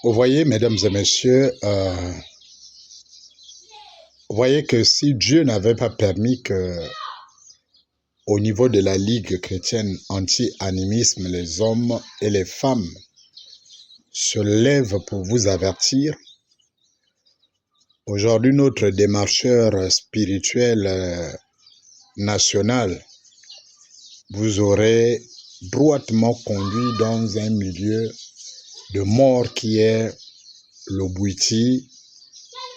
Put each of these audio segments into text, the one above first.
Vous voyez, mesdames et messieurs, vous voyez que si Dieu n'avait pas permis que, au niveau de la Ligue chrétienne anti-animisme, les hommes et les femmes se lèvent pour vous avertir, aujourd'hui notre démarcheur spirituel national vous aurait droitement conduit dans un milieu de mort qui est le Bouiti,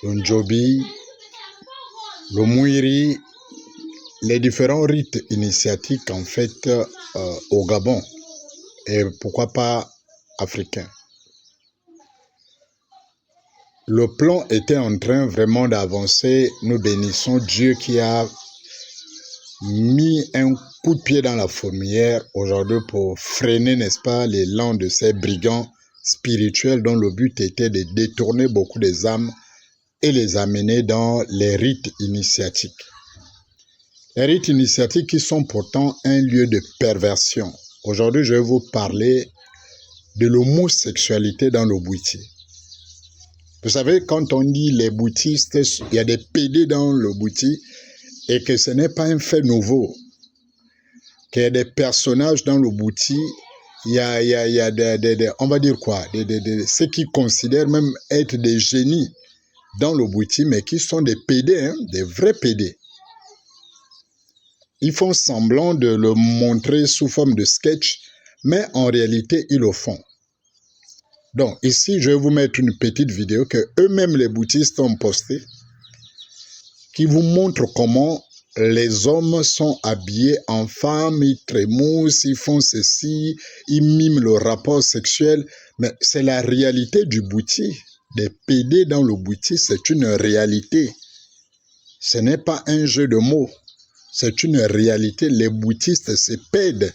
le Ndjobi, le Mouiri, les différents rites initiatiques en fait au Gabon et pourquoi pas africain. Le plan était en train vraiment d'avancer. Nous bénissons Dieu qui a mis un coup de pied dans la fourmilière aujourd'hui pour freiner, n'est-ce pas, l'élan de ces brigands spirituels dont le but était de détourner beaucoup des âmes et les amener dans les rites initiatiques. Les rites initiatiques qui sont pourtant un lieu de perversion. Aujourd'hui, je vais vous parler de l'homosexualité dans le Bouiti. Vous savez, quand on dit les boutistes, il y a des PD dans le Bouiti et que ce n'est pas un fait nouveau. Qu'il y a des personnages dans le Bouiti, il y a des on va dire quoi, ceux qui considèrent même être des génies dans le Bouiti, mais qui sont des PD, hein, des vrais PD. Ils font semblant de le montrer sous forme de sketch, mais en réalité, ils le font. Donc, ici, je vais vous mettre une petite vidéo que eux-mêmes, les boutistes, ont postée, qui vous montre comment les hommes sont habillés en femmes, ils trémoussent, ils font ceci, ils miment le rapport sexuel. Mais c'est la réalité du Bouiti. Des PD dans le Bouiti, c'est une réalité. Ce n'est pas un jeu de mots. C'est une réalité. Les boutistes se pèdent.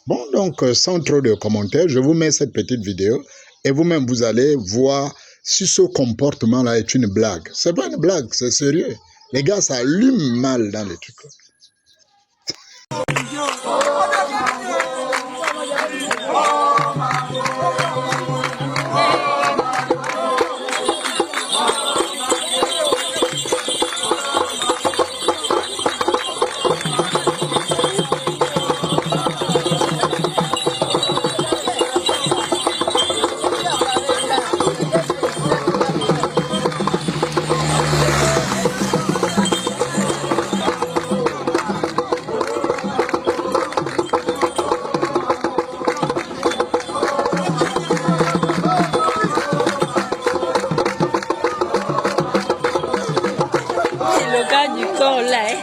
Bon, donc, sans trop de commentaires, je vous mets cette petite vidéo et vous-même, vous allez voir si ce comportement-là est une blague. C'est pas une blague, c'est sérieux. Les gars, ça allume mal dans les trucs. Le gars du corps là.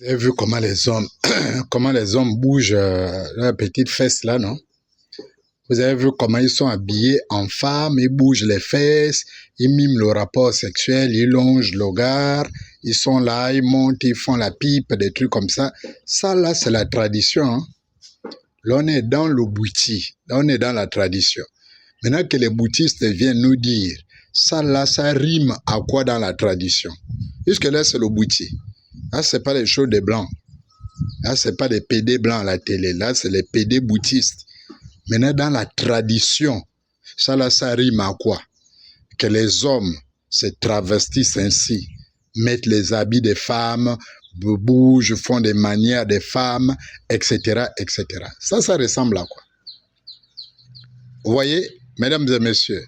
Vous avez vu comment les hommes bougent leur petite fesse là, non? Vous avez vu comment ils sont habillés en femmes, ils bougent les fesses, ils miment le rapport sexuel, ils longent le regard, ils sont là, ils montent, ils font la pipe, des trucs comme ça. Ça là, c'est la tradition. Hein? Là, on est dans le Bouiti, là, on est dans la tradition. Maintenant que les boutistes viennent nous dire, ça là, ça rime à quoi dans la tradition? Puisque là, c'est le Bouiti. Là, c'est pas les choses des blancs. Là, c'est pas des PD blancs à la télé. Là, c'est les PD boutistes. Maintenant, dans la tradition, ça là, ça rime à quoi? Que les hommes se travestissent ainsi, mettent les habits des femmes, bougent, font des manières des femmes, etc., etc. Ça ressemble à quoi? Vous voyez, mesdames et messieurs,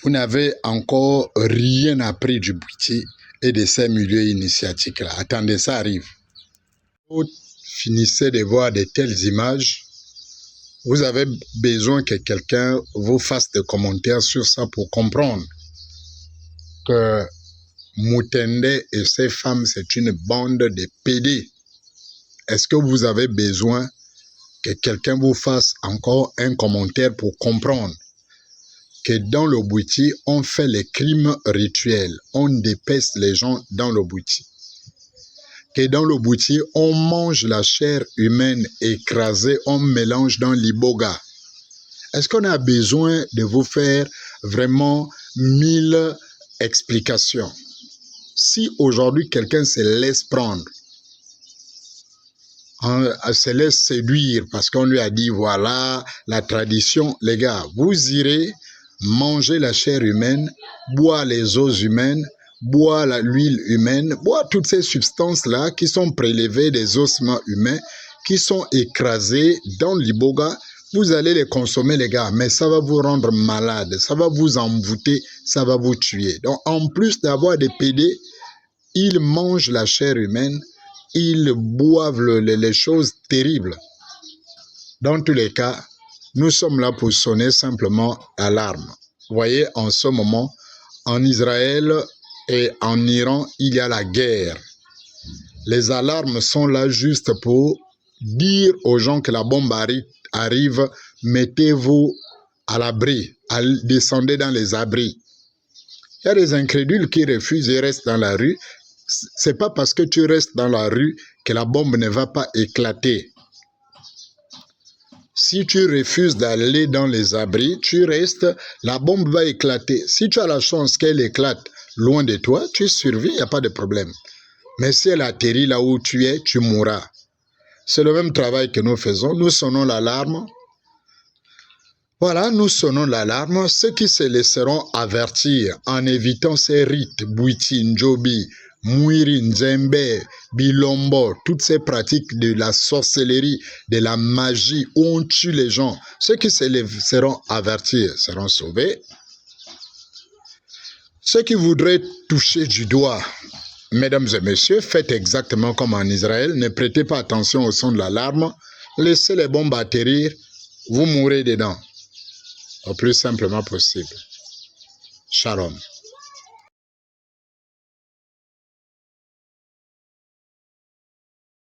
vous n'avez encore rien appris du Bouiti et de ces milieux initiatiques-là. Attendez, ça arrive. Vous finissez de voir de telles images, vous avez besoin que quelqu'un vous fasse des commentaires sur ça pour comprendre que Moutende et ses femmes, c'est une bande de PD. Est-ce que vous avez besoin que quelqu'un vous fasse encore un commentaire pour comprendre que dans le Bouiti, on fait les crimes rituels, on dépèce les gens dans le Bouiti. Que dans le Bouiti, on mange la chair humaine écrasée, on mélange dans l'iboga. Est-ce qu'on a besoin de vous faire vraiment 1000 explications? Si aujourd'hui quelqu'un se laisse prendre se laisse séduire parce qu'on lui a dit voilà la tradition. Les gars, vous irez manger la chair humaine, boire les os humaines, boire l'huile humaine, boire toutes ces substances-là qui sont prélevées des ossements humains, qui sont écrasés dans l'iboga. Vous allez les consommer, les gars, mais ça va vous rendre malade, ça va vous envoûter, ça va vous tuer. Donc, en plus d'avoir des pédés, ils mangent la chair humaine, ils boivent les choses terribles. Dans tous les cas, nous sommes là pour sonner simplement l'alarme. Vous voyez, en ce moment, en Israël et en Iran, il y a la guerre. Les alarmes sont là juste pour dire aux gens que la bombe arrive, mettez-vous à l'abri, descendez dans les abris. Il y a des incrédules qui refusent et restent dans la rue. C'est pas parce que tu restes dans la rue que la bombe ne va pas éclater. Si tu refuses d'aller dans les abris, tu restes, la bombe va éclater. Si tu as la chance qu'elle éclate loin de toi, tu survis, il n'y a pas de problème. Mais si elle atterrit là où tu es, tu mourras. C'est le même travail que nous faisons. Nous sonnons l'alarme. Voilà, nous sonnons l'alarme. Ceux qui se laisseront avertir en évitant ces rites, Bouiti, Njobi, Mouiri, Nzembe, Bilombo, toutes ces pratiques de la sorcellerie, de la magie, où on tue les gens. Ceux qui se laisseront avertir seront sauvés. Ceux qui voudraient toucher du doigt, mesdames et messieurs, faites exactement comme en Israël. Ne prêtez pas attention au son de l'alarme. Laissez les bombes atterrir. Vous mourrez dedans. Au plus simplement possible. Shalom.